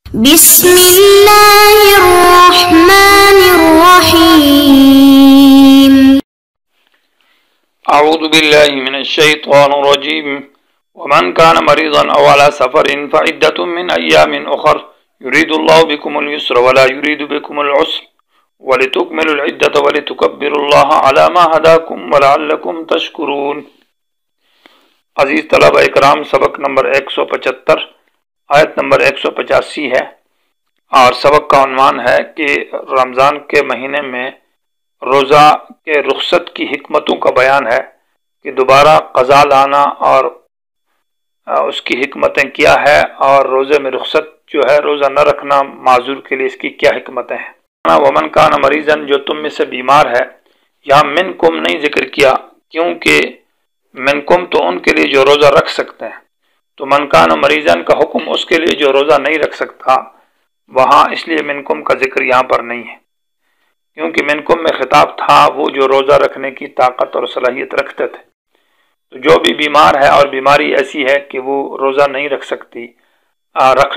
بسم الله الرحمن الرحيم. أعوذ بالله من الشيطان الرجيم. ومن كان مريضا أو على سفر فعدة من أيام أخر يريد الله بكم اليسر ولا يريد بكم العسر ولتكملوا العدة ولتكبروا الله على ما هداكم ولعلكم تشكرون. عزیز طلبہ اکرام، سبق نمبر 175 آیت نمبر 185 ہے، اور سبق کا عنوان ہے کہ رمضان کے مہینے میں روزہ کے رخصت کی حکمتوں کا بیان ہے کہ دوبارہ قضا لانا اور اس کی حکمتیں کیا ہے، اور روزے میں رخصت جو ہے روزہ نہ رکھنا معذور کے لیے اس کی کیا حکمتیں ہیں۔ ومن کان مریضن، جو تم میں سے بیمار ہے، یہاں منکم نہیں ذکر کیا کیونکہ منکم تو ان کے لیے جو روزہ رکھ سکتے ہیں، تو من کان مریضن کا حکم اس کے لیے جو روزہ نہیں رکھ سکتا، وہاں اس لیے منکم کا ذکر یہاں پر نہیں ہے، کیونکہ منکم میں خطاب تھا وہ جو روزہ رکھنے کی طاقت اور صلاحیت رکھتے تھے۔ تو جو بھی بیمار ہے اور بیماری ایسی ہے کہ وہ روزہ نہیں رکھ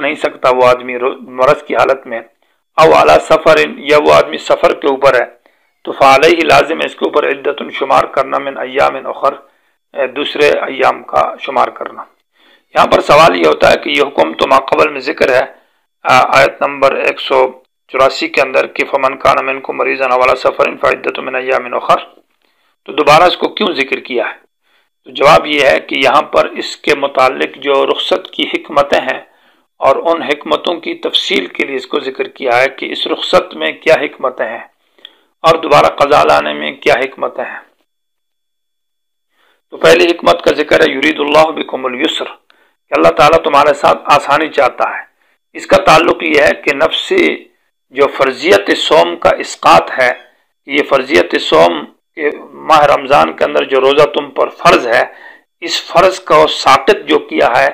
نہیں سکتا وہ آدمی مرض کی حالت میں، او اعلی سفر، یا وہ آدمی سفر کے اوپر ہے، تو فعلیہ لازم ہے اس کے اوپر عدت شمار کرنا من ایام اخر، دوسرے ایام کا شمار کرنا۔ یہاں پر سوال یہ ہوتا ہے کہ یہ حکم تو ماقبل میں ذکر ہے آیت نمبر 184 کے اندر کہ فمن کان منکم مریضا او علی سفر فعدۃ من ایام اخر، تو دوبارہ اس کو کیوں ذکر کیا ہے؟ تو جواب یہ ہے کہ یہاں پر اس کے متعلق جو رخصت کی حکمتیں ہیں اور ان حکمتوں کی تفصیل کے لیے اس کو ذکر کیا ہے کہ اس رخصت میں کیا حکمتیں ہیں اور دوبارہ قضا لانے میں کیا حکمتیں ہیں۔ تو پہلی حکمت کا ذکر ہے یرید اللہ بکم الیسر، کہ اللہ تعالیٰ تمہارے ساتھ آسانی چاہتا ہے۔ اس کا تعلق یہ ہے کہ نفس جو فرضیت صوم کا اسقاط ہے، یہ فرضیت صوم کہ ماہ رمضان کے اندر جو روزہ تم پر فرض ہے، اس فرض کو ساقط جو کیا ہے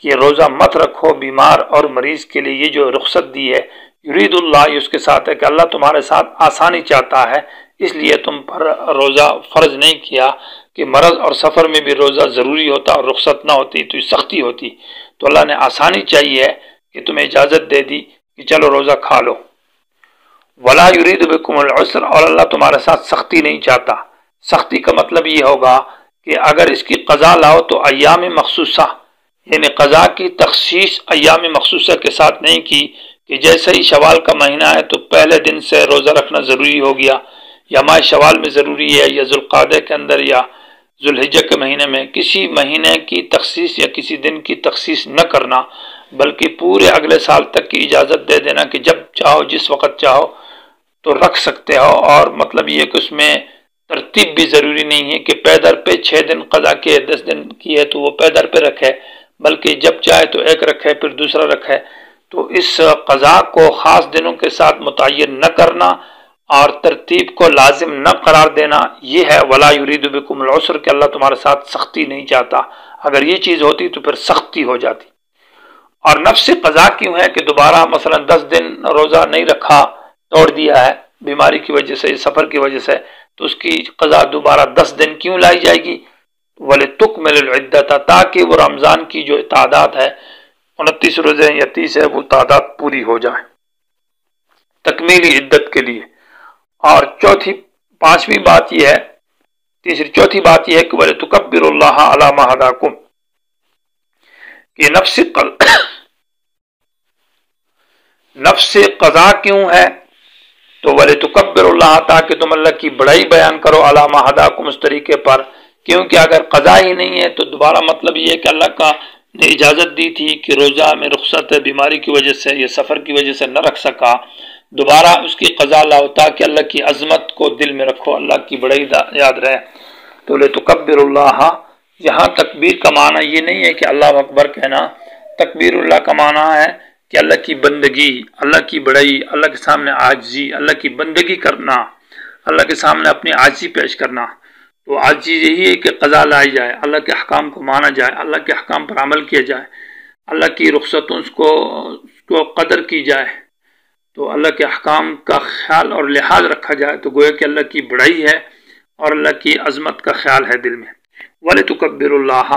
کہ روزہ مت رکھو بیمار اور مریض کے لیے، یہ جو رخصت دی ہے یرید اللہ، اس کے ساتھ ہے کہ اللہ تمہارے ساتھ آسانی چاہتا ہے، اس لیے تم پر روزہ فرض نہیں کیا کہ مرض اور سفر میں بھی روزہ ضروری ہوتا اور رخصت نہ ہوتی تو سختی ہوتی، تو اللہ نے آسانی چاہیے کہ تمہیں اجازت دے دی کہ چلو روزہ کھا لو۔ ولا یرید بکم العسر، اور اللہ تمہارے ساتھ سختی نہیں چاہتا۔ سختی کا مطلب یہ ہوگا کہ اگر اس کی قضا لاؤ تو ایام مخصوصہ، یعنی قضا کی تخصیص ایام مخصوصہ کے ساتھ نہیں کی کہ جیسے ہی شوال کا مہینہ ہے تو پہلے دن سے روزہ رکھنا ضروری ہو گیا، یا ماہ شوال میں ضروری ہے، یا ذوالقعدہ کے اندر یا ذوالحجہ کے مہینے میں، کسی مہینے کی تخصیص یا کسی دن کی تخصیص نہ کرنا، بلکہ پورے اگلے سال تک کی اجازت دے دینا کہ جب چاہو جس وقت چاہو تو رکھ سکتے ہو۔ اور مطلب یہ کہ اس میں ترتیب بھی ضروری نہیں ہے کہ پے در پہ 6 دن قضا کیے 10 دن کی ہے تو وہ پے در پہ رکھے، بلکہ جب چاہے تو ایک رکھے پھر دوسرا رکھے۔ تو اس قضا کو خاص دنوں کے ساتھ متعین نہ کرنا اور ترتیب کو لازم نہ قرار دینا، یہ ہے ولا یرید بکم العسر، کہ اللہ تمہارے ساتھ سختی نہیں چاہتا۔ اگر یہ چیز ہوتی تو پھر سختی ہو جاتی۔ اور نفس قضا کیوں ہے کہ دوبارہ مثلا 10 دن روزہ نہیں رکھا، توڑ دیا ہے بیماری کی وجہ سے، سفر کی وجہ سے، تو اس کی قضا دوبارہ 10 دن کیوں لائی جائے گی؟ وَلِتُكْمِلُ الْعِدَّةَ، تاکہ وہ رمضان کی جو تعداد ہے 29 روزے یا 30 ہے وہ تعداد پوری ہو جائے تکمیلی عدت کے لیے۔ اور چوتھی بات یہ ہے کہ وَلِتُكَبِّرُوا اللَّهَ عَلَى مَا هَدَاكُمْ، کہ نفس قضا کیوں ہے؟ تو وَلِتُكَبِّرُوا اللَّهَ، تاکہ تم اللہ کی بڑائی بیان کرو، عَلَى مَا هَدَاكُمْ، اس طریقے پر، کیونکہ اگر قضا ہی نہیں ہے تو دوبارہ مطلب یہ ہے کہ اللہ کا نے اجازت دی تھی کہ روزہ میں رخصت ہے بیماری کی وجہ سے یا سفر کی وجہ سے نہ رکھ سکا، دوبارہ اس کی قضا لاؤ تاکہ اللہ کی عظمت کو دل میں رکھو، اللہ کی بڑائی یاد رہے۔ تو لِتُكَبِّرُوا اللَّهَ، یہاں تکبیر کا معنی یہ نہیں ہے کہ اللہ اکبر کہنا، تکبیر اللہ کا معنی ہے کہ اللہ کی بندگی، اللہ کی بڑائی، اللہ کے سامنے عاجزی، اللہ کی بندگی کرنا، اللہ کے سامنے اپنی عاجزی پیش کرنا۔ تو عاجزی یہی ہے کہ قضا لائی جائے، اللہ کے احکام کو مانا جائے، اللہ کے احکام پر عمل کیا جائے، اللہ کی رخصتوں کو قدر کی جائے، تو اللہ کے احکام کا خیال اور لحاظ رکھا جائے، تو گویا کہ اللہ کی بڑائی ہے اور اللہ کی عظمت کا خیال ہے دل میں۔ وَلِتُكَبِّرُوا اللَّهَ،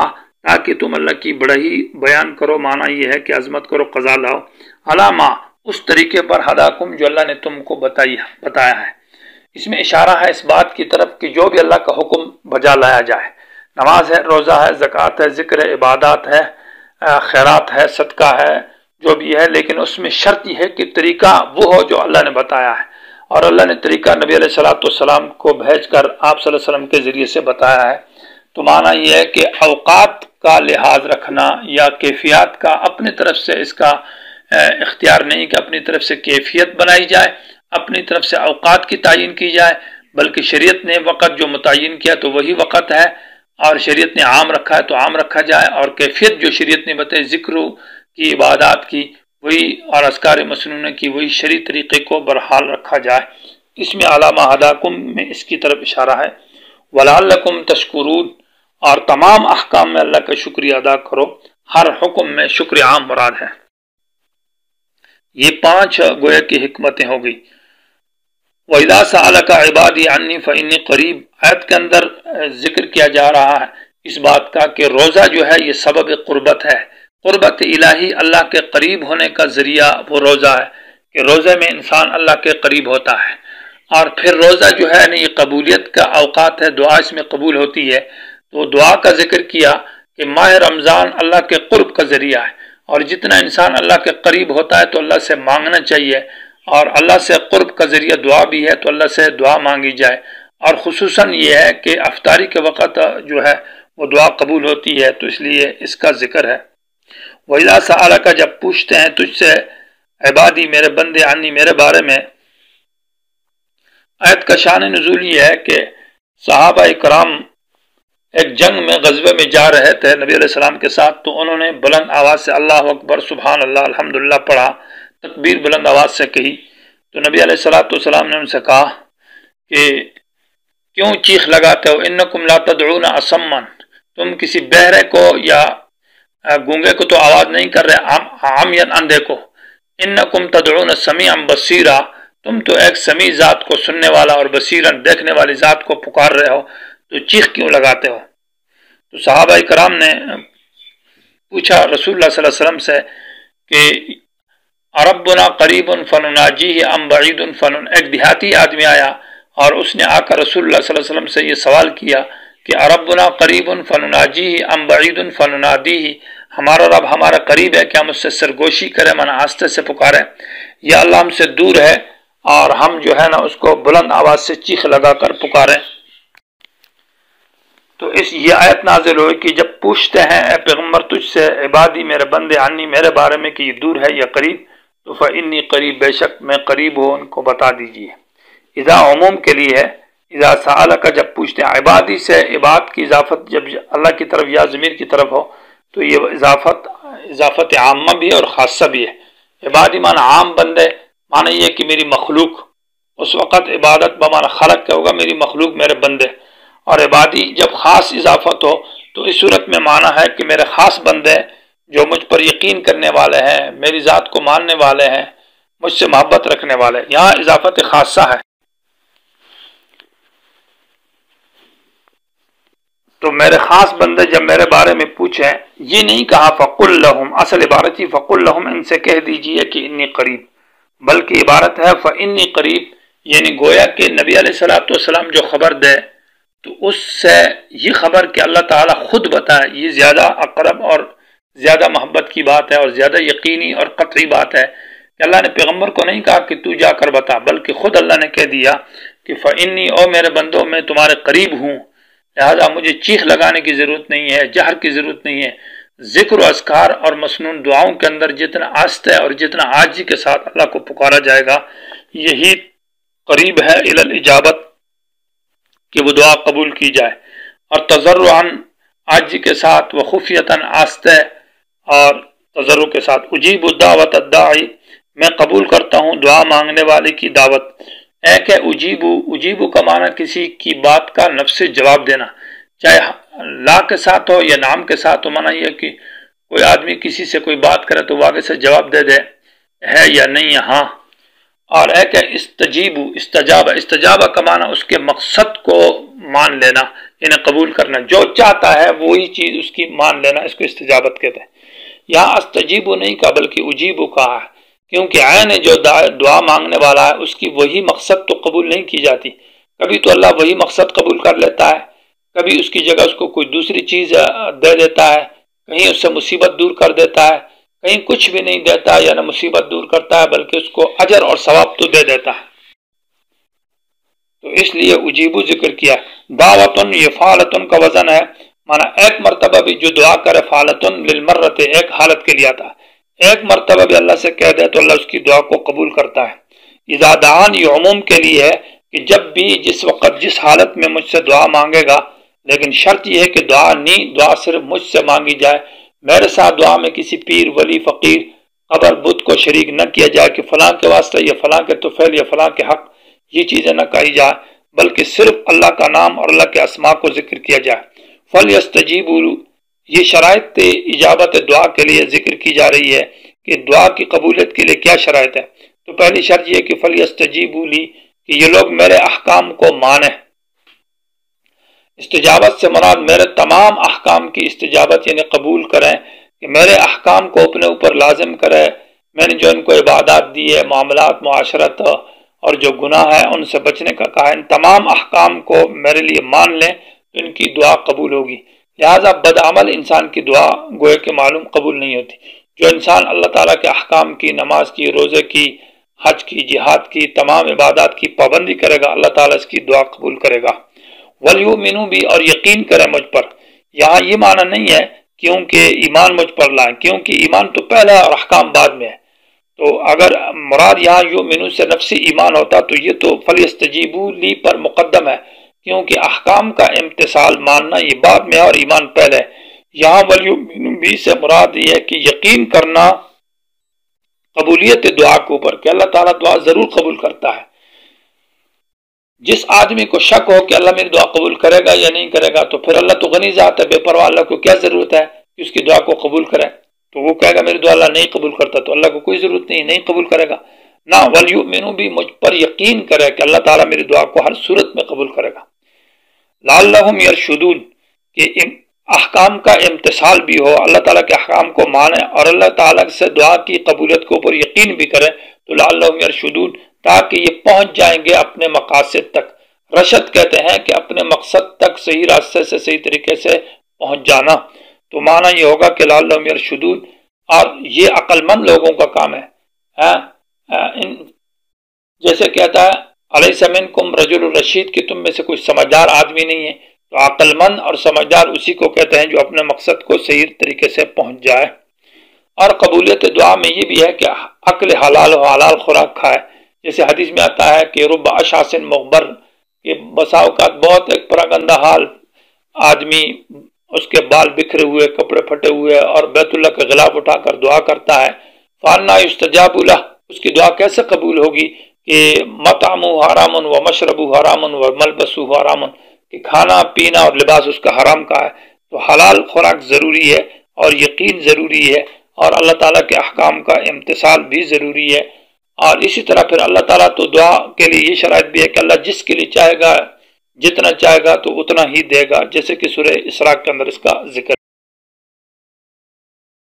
تاکہ تم اللہ کی بڑائی بیان کرو، معنی یہ ہے کہ عظمت کرو، قضا لاؤ، علامہ اس طریقے پر ہداکم جو اللہ نے تم کو بتایا ہے۔ اس میں اشارہ ہے اس بات کی طرف کہ جو بھی اللہ کا حکم بجا لایا جائے، نماز ہے، روزہ ہے، زکوٰۃ ہے، ذکر ہے، عبادات ہے، خیرات ہے، صدقہ ہے، جو بھی ہے، لیکن اس میں شرط یہ ہے کہ طریقہ وہ ہو جو اللہ نے بتایا ہے، اور اللہ نے طریقہ نبی علیہ السلام کو بھیج کر آپ صلی اللہ علیہ وسلم کے ذریعے سے بتایا ہے۔ تو معنی یہ ہے کہ اوقات کا لحاظ رکھنا یا کیفیات کا اپنی طرف سے اس کا اختیار نہیں کہ اپنی طرف سے کیفیت بنائی جائے، اپنی طرف سے اوقات کی تعین کی جائے، بلکہ شریعت نے وقت جو متعین کیا تو وہی وقت ہے، اور شریعت نے عام رکھا ہے تو عام رکھا جائے، اور کیفیت جو شریعت نے بتائی ذکر کی، عبادات کی، وہی، اور اذکار مسنونہ کی، وہی شرعی طریقے کو برحال رکھا جائے۔ اس میں علامہ ہداکم میں اس کی طرف اشارہ ہے۔ وَلَعَلَّكُمْ تَشْكُرُونَ، اور تمام احکام میں اللہ کا شکریہ ادا کرو، ہر حکم میں شکر عام مراد ہے۔ یہ 5 گویا کی حکمتیں ہو گئی۔ وَإِذَا سَأَلَكَ عِبَادِي عَنِّي فَإِنِّي قَرِيبٌ، آیت کے اندر ذکر کیا جا رہا ہے اس بات کا کہ روزہ جو ہے یہ سبب قربت ہے، قربت الہی، اللہ کے قریب ہونے کا ذریعہ وہ روزہ ہے کہ روزے میں انسان اللہ کے قریب ہوتا ہے۔ اور پھر روزہ جو ہے یہ قبولیت کا اوقات ہے، دعا اس میں قبول ہوتی ہے، تو دعا کا ذکر کیا کہ ماہ رمضان اللہ کے قرب کا ذریعہ ہے، اور جتنا انسان اللہ کے قریب ہوتا ہے تو اللہ سے مانگنا چاہیے، اور اللہ سے قرب کا ذریعہ دعا بھی ہے تو اللہ سے دعا مانگی جائے، اور خصوصاً یہ ہے کہ افطاری کے وقت جو ہے وہ دعا قبول ہوتی ہے، تو اس لیے اس کا ذکر ہے۔ وَإِذَا سَأَلَكَ، جب پوچھتے ہیں تجھ سے عبادی میرے بندے، عنی میرے بارے میں۔ آیت کا شان نزول یہ ہے کہ صحابہ کرام ایک جنگ میں، غزوے میں جا رہے تھے نبی علیہ السلام کے ساتھ، تو انہوں نے بلند آواز سے اللہ اکبر، سبحان اللہ، الحمدللہ پڑھا، تکبیر بلند آواز سے کہی، تو نبی علیہ السلام نے ان سے کہا کہ کیوں چیخ لگاتے ہو؟ انکم لا تدعون اصما، تم کسی بہرے کو یا گونگے کو تو آواز نہیں کر رہے، عمین اندھے کو، انکم تدعون سمیعا بصیرا، تم تو ایک سمیع ذات کو، سننے والا اور بصیرن، دیکھنے والی ذات کو پکار رہے ہو، تو چیخ کیوں لگاتے ہو؟ تو صحابہ کرام نے پوچھا رسول اللہ صلی اللہ علیہ وسلم سے کہ ربنا قریب فنناجیہ ام بعید فنن، ایک دیہاتی آدمی آیا اور اس نے آ کر رسول اللہ صلی اللہ علیہ وسلم سے یہ سوال کیا کہ ربنا قریب فنناجیہ ام بعید فننادیہ، ہمارا رب ہمارا قریب ہے کہ ہم اس سے سرگوشی کریں، من آستے سے پکاریں، یا اللہ ہم سے دور ہے اور ہم جو ہے نا اس کو بلند آواز سے چیخ لگا کر پکاریں؟ تو یہ آیت نازل ہوئی کہ جب پوچھتے ہیں اے پیغمبر تجھ سے عبادی میرے بندے، عنی میرے بارے میں کہ یہ دور ہے یا قریب، تو فإنی قریب، بے شک میں قریب ہوں، ان کو بتا دیجیے۔ اذا عموم کے لیے ہے، اذا سألک جب پوچھتے ہیں، عبادی سے عباد کی اضافت جب اللہ کی طرف یا ضمیر کی طرف ہو تو یہ اضافت عامہ بھی ہے اور خاصہ بھی ہے۔ عبادی معنی عام بندے، معنی یہ کہ میری مخلوق، اس وقت عبادت بمعنی خلق کا ہوگا، میری مخلوق میرے بندے، اور عبادی جب خاص اضافت ہو تو اس صورت میں معنی ہے کہ میرے خاص بندے جو مجھ پر یقین کرنے والے ہیں، میری ذات کو ماننے والے ہیں، مجھ سے محبت رکھنے والے، یہاں اضافت خاصہ ہے۔ تو میرے خاص بندے جب میرے بارے میں پوچھیں، یہ نہیں کہا فقل لہم، اصل عبارت ہی فقل لہم، ان سے کہہ دیجئے کہ انی قریب، بلکہ عبارت ہے فانی قریب، یعنی گویا کہ نبی علیہ السلام جو خبر دے تو اس سے یہ خبر کہ اللہ تعالیٰ خود بتائے، یہ زیادہ اقرب اور زیادہ محبت کی بات ہے اور زیادہ یقینی اور قطعی بات ہے کہ اللہ نے پیغمبر کو نہیں کہا کہ تو جا کر بتا، بلکہ خود اللہ نے کہہ دیا کہ فإنی، او میرے بندوں میں تمہارے قریب ہوں، لہذا مجھے چیخ لگانے کی ضرورت نہیں ہے، جہر کی ضرورت نہیں ہے۔ ذکر و اذکار اور مسنون دعاؤں کے اندر جتنا آستہ اور جتنا عاجزی کے ساتھ اللہ کو پکارا جائے گا، یہی قریب ہے الی الاجابت کہ وہ دعا قبول کی جائے، اور تضرعاً عاجزی کے ساتھ، و خفیتاً آستہ اور تضرع کے ساتھ، اجیب دعوت الداعی، میں قبول کرتا ہوں دعا مانگنے والے کی دعوت۔ ایک ہے اجیبو کا معنی کسی کی بات کا نفس سے جواب دینا، چاہے لا کے ساتھ ہو یا نام کے ساتھ ہو، معنی یہ کہ کوئی آدمی کسی سے کوئی بات کرے تو وہ آگے سے جواب دے دے ہے یا نہیں، ہاں۔ اور ایک ہے استجابہ کا معنی اس کے مقصد کو مان لینا، یعنی قبول کرنا، جو چاہتا ہے وہی چیز اس کی مان لینا، اس کو استجابت کہتے ہیں۔ یہاں استجیبو نہیں کہا بلکہ اجیبو کہا ہے، کیونکہ عین جو دعا مانگنے والا ہے اس کی وہی مقصد تو قبول نہیں کی جاتی. کبھی تو اللہ وہی مقصد قبول کر لیتا ہے، کبھی اس کی جگہ اس کو کوئی دوسری چیز دے دیتا ہے، کہیں اس سے مصیبت دور کر دیتا ہے، کہیں کچھ بھی نہیں دیتا یا نہ مصیبت دور کرتا ہے بلکہ اس کو اجر اور ثواب تو دے دیتا ہے. تو اس لیے اجیبو ذکر کیا. دعوتن یہ فعلتن کا وزن ہے، مانا ایک مرتبہ بھی جو دعا کرے فعلتن للمرت ایک حالت کے لیے آتا ہے، ایک مرتبہ بھی اللہ سے کہہ دے تو اللہ اس کی دعا کو قبول کرتا ہے. اذا دعان یہ عموم کے لیے ہے کہ جب بھی جس وقت جس حالت میں مجھ سے دعا مانگے گا، لیکن شرط یہ ہے کہ دعا صرف مجھ سے مانگی جائے. میرے ساتھ دعا میں کسی پیر، ولی، فقیر، قبر، بت کو شریک نہ کیا جائے کہ فلاں کے واسطے یا فلاں کے طفیل یا فلاں کے حق، یہ چیزیں نہ کہی جائے، بلکہ صرف اللہ کا نام اور اللہ کے اسماء کو ذکر کیا جائے. فَلْيَسْتَجِيبُوا یہ شرائط اجابت دعا کے لیے ذکر کی جا رہی ہے کہ دعا کی قبولیت کے لیے کیا شرائط ہے. تو پہلی شرط یہ کہ فَلْيَسْتَجِيبُوا لِي کہ یہ لوگ میرے احکام کو مانیں. استجابت سے مراد میرے تمام احکام کی استجابت یعنی قبول کریں، کہ میرے احکام کو اپنے اوپر لازم کریں. میں نے جو ان کو عبادات دی ہے، معاملات، معاشرت اور جو گناہ ہے ان سے بچنے کا کہا، ان تمام احکام کو میرے لیے مان لیں تو ان کی دعا قبول ہوگی. لہٰذا بدعمل انسان کی دعا گوئے کہ معلوم قبول نہیں ہوتی. جو انسان اللہ تعالیٰ کے احکام کی، نماز کی، روزے کی، حج کی، جہاد کی، تمام عبادات کی پابندی کرے گا، اللہ تعالیٰ اس کی دعا قبول کرے گا. وَلْيُؤْمِنُوا بِي اور یقین کرے مجھ پر. یہاں یہ معنی نہیں ہے کیونکہ ایمان مجھ پر لائیں، کیونکہ ایمان تو پہلا اور احکام بعد میں ہے. تو اگر مراد یہاں یؤمنو سے نفسی ایمان ہوتا تو یہ تو فَلْيَسْتَجِيبُوا لِي پر مقدم ہے، کیونکہ احکام کا امتثال ماننا یہ بعد میں ہے اور ایمان پہلے ہے. یہاں وَلْيُؤْمِنُوا بِي سے مراد یہ ہے کہ یقین کرنا قبولیت دعا کے اوپر کہ اللہ تعالیٰ دعا ضرور قبول کرتا ہے. جس آدمی کو شک ہو کہ اللہ میری دعا قبول کرے گا یا نہیں کرے گا تو پھر اللہ تو غنی ذات ہے، بے پرواہ، اللہ کو کیا ضرورت ہے کہ اس کی دعا کو قبول کرے. تو وہ کہے گا میری دعا اللہ نہیں قبول کرتا تو اللہ کو کوئی ضرورت نہیں قبول کرے گا. نہ وَلْيُؤْمِنُوا بِي مجھ پر یقین کرے کہ اللہ تعالیٰ میری دعا کو ہر صورت میں قبول کرے گا. لَعَلَّهُمْ يَرْشُدُونَ کہ احکام کا امتثال بھی ہو، اللہ تعالیٰ کے احکام کو مانے اور اللہ تعالیٰ سے دعا کی قبولیت کے اوپر یقین بھی کرے. تو لَعَلَّهُمْ يَرْشُدُونَ تاکہ یہ پہنچ جائیں گے اپنے مقاصد تک. رشد کہتے ہیں کہ اپنے مقصد تک صحیح راستے سے صحیح طریقے سے پہنچ جانا. تو معنی یہ ہوگا کہ لَعَلَّهُمْ يَرْشُدُونَ اور یہ عقل مند لوگوں کا کام ہے. جیسے کہتا ہے علیس منکم رجل رشید کہ تم میں سے کوئی سمجھدار آدمی نہیں ہے. تو عقل مند اور سمجھدار اسی کو کہتے ہیں جو اپنے مقصد کو صحیح طریقے سے پہنچ جائے. اور قبولیت دعا میں یہ بھی ہے کہ عقل حلال و حلال خوراک کھائے. جیسے حدیث میں آتا ہے کہ رب اشعث مغبر کہ بسا اوقات بہت ایک پراگندہ حال آدمی، اس کے بال بکھرے ہوئے، کپڑے پھٹے ہوئے اور بیت اللہ کا غلاف اٹھا کر دعا کرتا ہے. فَأَنَّىٰ يُسْتَجَابُ لَهُ اس کی دعا کیسے قبول ہوگی کہ مَطْعَمُهُ حَرَامٌ وَمَشْرَبُهُ حَرَامٌ وَمَلْبَسُهُ حَرَامٌ کہ کھانا پینا اور لباس اس کا حرام کا ہے. تو حلال خوراک ضروری ہے اور یقین ضروری ہے اور اللہ تعالیٰ کے احکام کا امتثال بھی ضروری ہے. اور اسی طرح پھر اللہ تعالیٰ تو دعا کے لیے یہ شرائط بھی ہے کہ اللہ جس کے لیے چاہے گا جتنا چاہے گا تو اتنا ہی دے گا، جیسے کہ سورہ اسراء کے اندر اس کا ذکر